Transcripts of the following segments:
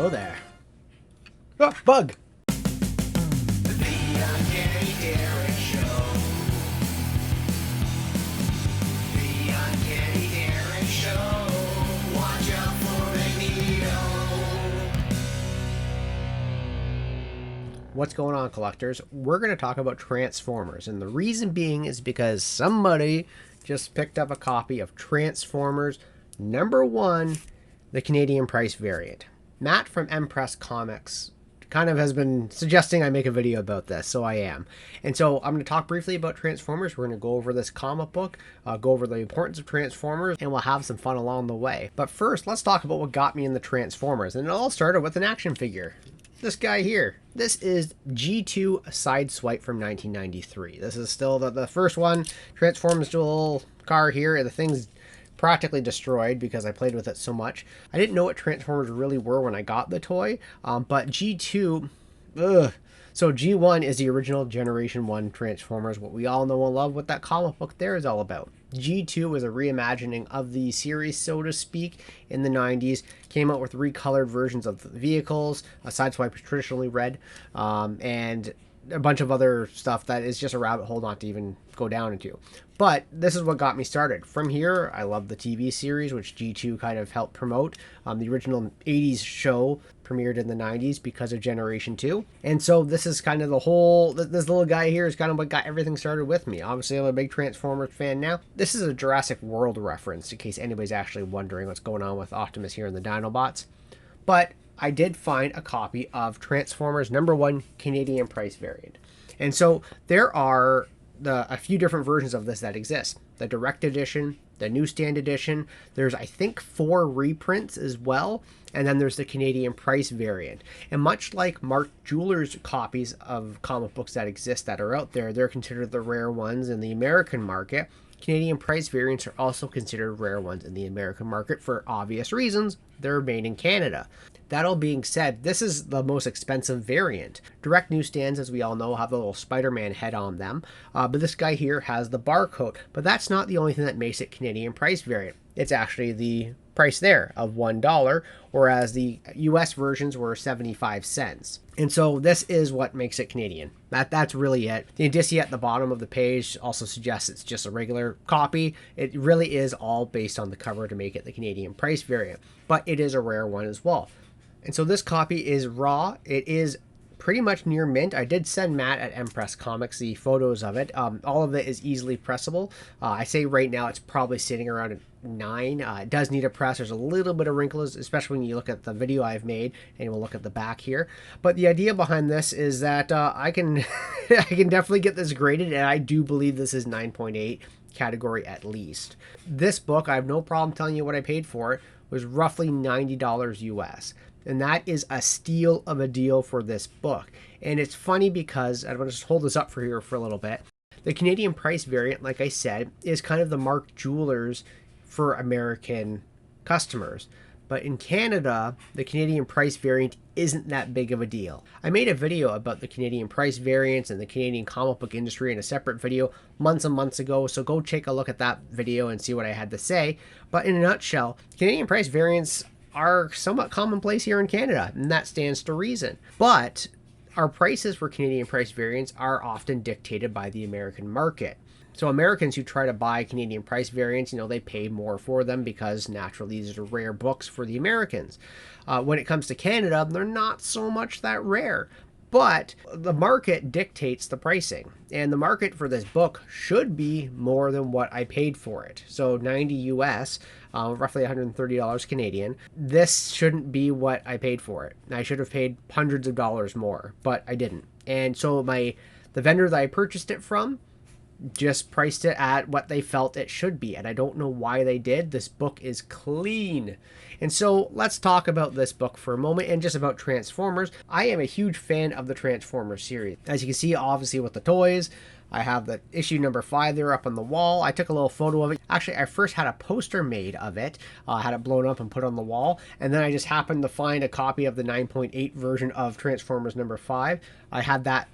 Hello there. Oh, bug! What's going on, collectors? We're going to talk about Transformers, and the reason being is because somebody just picked up a copy of Transformers #1, the Canadian price variant. Matt from Empress Comics kind of has been suggesting I make a video about this, so I am. And so I'm going to talk briefly about Transformers. We're going to go over this comic book, go over the importance of Transformers, and we'll have some fun along the way. But first, let's talk about what got me in the Transformers, and it all started with an action figure. This guy here. This is G2 Sideswipe from 1993. This is still the first one. Transforms to a little car here. The thing's practically destroyed because I played with it so much. I didn't know what Transformers really were when I got the toy, but G2, ugh. So G1 is the original Generation 1 Transformers, what we all know and love, what that comic book there is all about. G2 was a reimagining of the series, so to speak, in the 90s. Came out with recolored versions of the vehicles. Sideswipe was traditionally red, and a bunch of other stuff that is just a rabbit hole not to even go down into. But this is what got me started. From here, I love the TV series, which G2 kind of helped promote. The original 80s show premiered in the 90s because of Generation 2. And so this is kind of the whole, this little guy here is kind of what got everything started with me. Obviously, I'm a big Transformers fan now. This is a Jurassic World reference, in case anybody's actually wondering what's going on with Optimus here and the Dinobots. But I did find a copy of Transformers #1 Canadian price variant. And so there are a few different versions of this that exist. The direct edition, the newsstand edition, there's I think 4 reprints as well, and then there's the Canadian price variant. And much like Mark Jeweller's copies of comic books that exist that are out there, they're considered the rare ones in the American market. Canadian price variants are also considered rare ones in the American market for obvious reasons. They're made in Canada. That all being said, this is the most expensive variant. Direct newsstands, as we all know, have the little Spider-Man head on them, but this guy here has the barcode. But that's not the only thing that makes it Canadian price variant. It's actually the price there of $1, whereas the US versions were 75 cents. And so this is what makes it Canadian. That's really it. The indicia at the bottom of the page also suggests it's just a regular copy. It really is all based on the cover to make it the Canadian price variant, but it is a rare one as well. And so this copy is raw. It is pretty much near mint. I did send Matt at Empress Comics the photos of it. All of it is easily pressable. I say right now it's probably sitting around a 9. It does need a press. There's a little bit of wrinkles, especially when you look at the video I've made, and we'll look at the back here. But the idea behind this is that I can I can definitely get this graded, and I do believe this is 9.8 category at least. This book, I have no problem telling you what I paid for it, was roughly $90 US. And that is a steal of a deal for this book. And it's funny because, I'm going to just hold this up for here for a little bit. The Canadian price variant, like I said, is kind of the Mark Jewelers for American customers. But in Canada, the Canadian price variant isn't that big of a deal. I made a video about the Canadian price variants and the Canadian comic book industry in a separate video months and months ago, so go take a look at that video and see what I had to say. But in a nutshell, Canadian price variants are somewhat commonplace here in Canada, and that stands to reason. But our prices for Canadian price variants are often dictated by the American market. So Americans who try to buy Canadian price variants, they pay more for them because naturally these are rare books for the Americans. When it comes to Canada, they're not so much that rare. But the market dictates the pricing, and the market for this book should be more than what I paid for it. So 90 US, roughly $130 Canadian. This shouldn't be what I paid for it. I should have paid hundreds of dollars more, but I didn't. And so the vendor that I purchased it from just priced it at what they felt it should be, and I don't know why they did. This book is clean. And so let's talk about this book for a moment and just about Transformers. I am a huge fan of the Transformers series. As you can see, obviously with the toys, I have the issue #5 there up on the wall. I took a little photo of it. Actually, I first had a poster made of it. I had it blown up and put on the wall. And then I just happened to find a copy of the 9.8 version of Transformers #5. I had that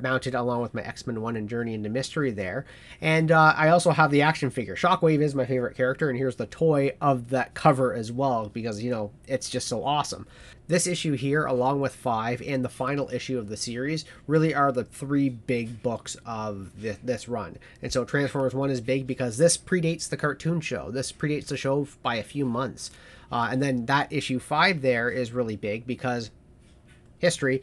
mounted along with my X-Men 1 and Journey into Mystery there. And I also have the action figure. Shockwave is my favorite character, and here's the toy of that cover as well because, it's just so awesome. This issue here, along with 5 and the final issue of the series, really are the 3 big books of this run. And so Transformers 1 is big because this predates the cartoon show. This predates the show by a few months. And then that issue 5 there is really big because history.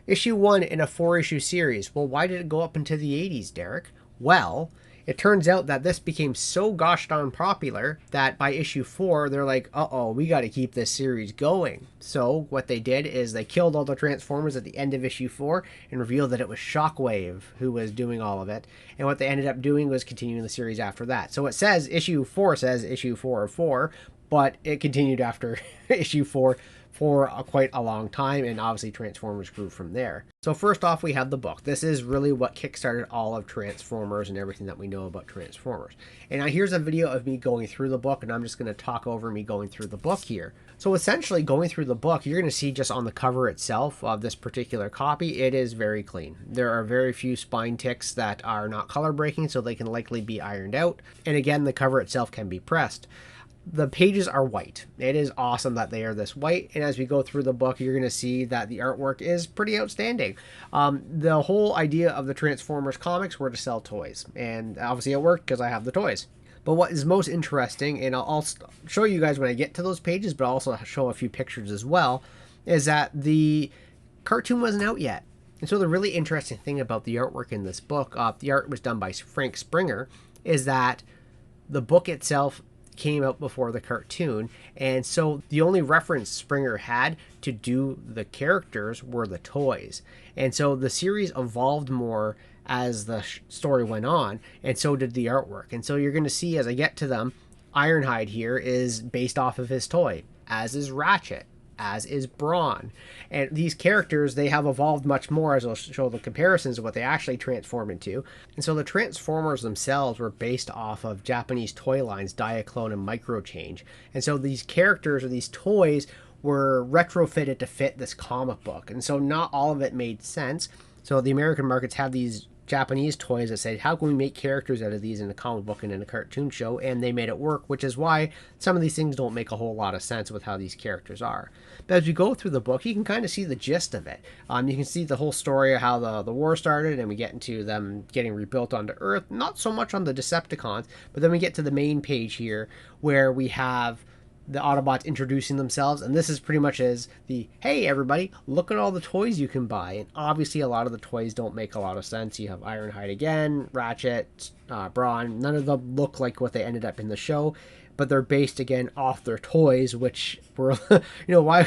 Issue 1 in a 4-issue series. Well, why did it go up into the 80s, Derek? Well, it turns out that this became so gosh darn popular that by issue 4, they're like, uh-oh, we got to keep this series going. So what they did is they killed all the Transformers at the end of issue 4 and revealed that it was Shockwave who was doing all of it. And what they ended up doing was continuing the series after that. So it says, issue 4 says issue 4 of 4, but it continued after issue 4 for quite a long time, and obviously Transformers grew from there. So first off, we have the book. This is really what kickstarted all of Transformers and everything that we know about Transformers. And now here's a video of me going through the book, and I'm just going to talk over me going through the book here. So essentially, going through the book, you're going to see just on the cover itself of this particular copy, it is very clean. There are very few spine ticks that are not color breaking, so they can likely be ironed out. And again, the cover itself can be pressed. The pages are white. It is awesome that they are this white, and as we go through the book, you're going to see that the artwork is pretty outstanding. The whole idea of the Transformers comics were to sell toys, and obviously it worked because I have the toys. But what is most interesting, and I'll show you guys when I get to those pages, but I'll also show a few pictures as well, is that the cartoon wasn't out yet. And so the really interesting thing about the artwork in this book, the art was done by Frank Springer, is that the book itself came out before the cartoon, and so the only reference Springer had to do the characters were the toys. And so the series evolved more as the story went on, and so did the artwork. And so you're going to see as I get to them, Ironhide here is based off of his toy, as is Ratchet, as is Brawn. And these characters, they have evolved much more, as I'll show the comparisons of what they actually transform into. And so the Transformers themselves were based off of Japanese toy lines, Diaclone and Microchange. And so these characters or these toys were retrofitted to fit this comic book. And so not all of it made sense. So the American markets have these Japanese toys that said, how can we make characters out of these in a comic book and in a cartoon show? And they made it work, which is why some of these things don't make a whole lot of sense with how these characters are. But as we go through the book, you can kind of see the gist of it. You can see the whole story of how the war started, and we get into them getting rebuilt onto Earth. Not so much on the Decepticons, but then we get to the main page here where we have the Autobots introducing themselves, and this is pretty much as the, hey everybody, look at all the toys you can buy. And obviously a lot of the toys don't make a lot of sense. You have Ironhide again, Ratchet, Brawn. None of them look like what they ended up in the show, but they're based again off their toys, which were why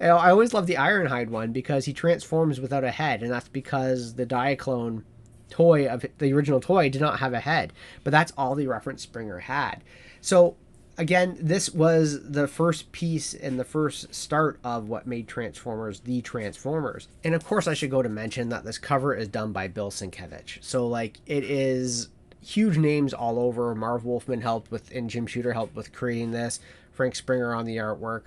I always love the Ironhide one because he transforms without a head, and that's because the Diaclone toy of the original toy did not have a head, but that's all the reference Springer had. So again, this was the first piece and the first start of what made Transformers the Transformers. And of course, I should go to mention that this cover is done by Bill Sienkiewicz. So, like, it is huge names all over. Marv Wolfman helped with, and Jim Shooter helped with creating this. Frank Springer on the artwork.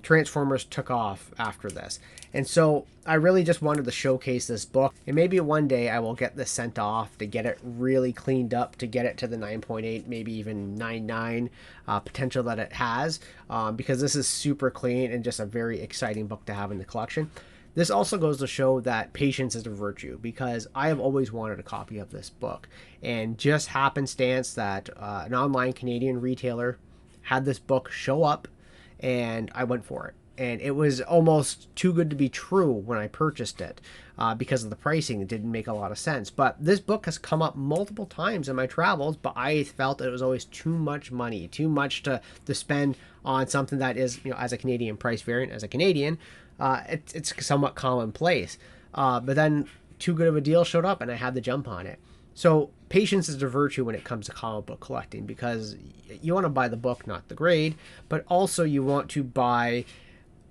Transformers took off after this. And so I really just wanted to showcase this book. And maybe one day I will get this sent off to get it really cleaned up, to get it to the 9.8, maybe even 9.9 potential that it has. Because this is super clean and just a very exciting book to have in the collection. This also goes to show that patience is a virtue, because I have always wanted a copy of this book. And just happenstance that an online Canadian retailer had this book show up, and I went for it. And it was almost too good to be true when I purchased it because of the pricing. It didn't make a lot of sense. But this book has come up multiple times in my travels, but I felt it was always too much money, too much to spend on something that is, as a Canadian price variant, as a Canadian, it's somewhat commonplace. But then too good of a deal showed up and I had to jump on it. So patience is a virtue when it comes to comic book collecting, because you want to buy the book, not the grade, but also you want to buy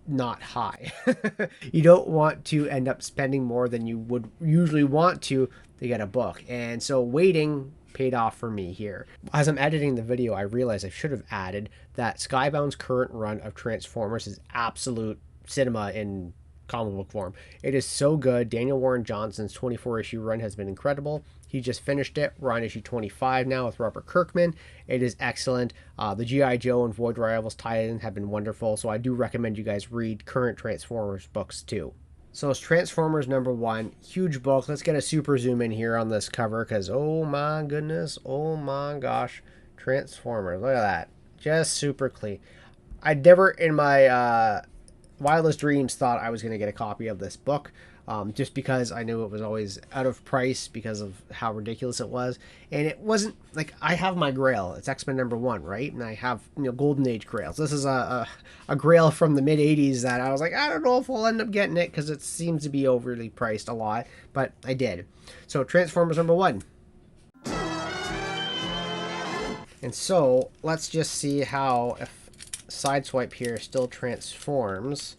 not high. You don't want to end up spending more than you would usually want to get a book. And so waiting paid off for me here. As I'm editing the video, I realized I should have added that Skybound's current run of Transformers is absolute cinema in comic book form. It is so good. Daniel Warren Johnson's 24-issue run has been incredible. He just finished it. We're on issue 25 now with Robert Kirkman. It is excellent. The G.I. Joe and Void Rivals tie-in have been wonderful, so I do recommend you guys read current Transformers books too. So it's Transformers #1. Huge book. Let's get a super zoom in here on this cover because, oh my goodness, oh my gosh. Transformers. Look at that. Just super clean. I never in my wildest dreams thought I was going to get a copy of this book, just because I knew it was always out of price because of how ridiculous it was. And it wasn't like, I have my grail. It's X-Men #1, right? And I have, Golden Age grails. This is a grail from the mid-'80s that I was like, I don't know if we'll end up getting it because it seems to be overly priced a lot, but I did. So Transformers #1. And so let's just see how, if Sideswipe here still transforms.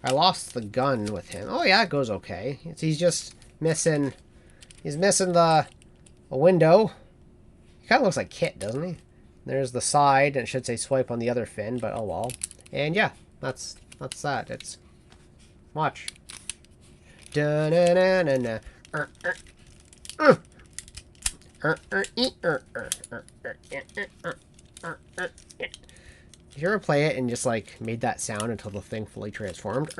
I lost the gun with him. Oh yeah, it goes okay. He's just missing, he's missing the window. He kind of looks like Kit, doesn't he? There's the side, and it should say swipe on the other fin, but oh well. And yeah, that's that. It's, watch. Da-na-na-na-na. Did you ever play it and just like made that sound until the thing fully transformed?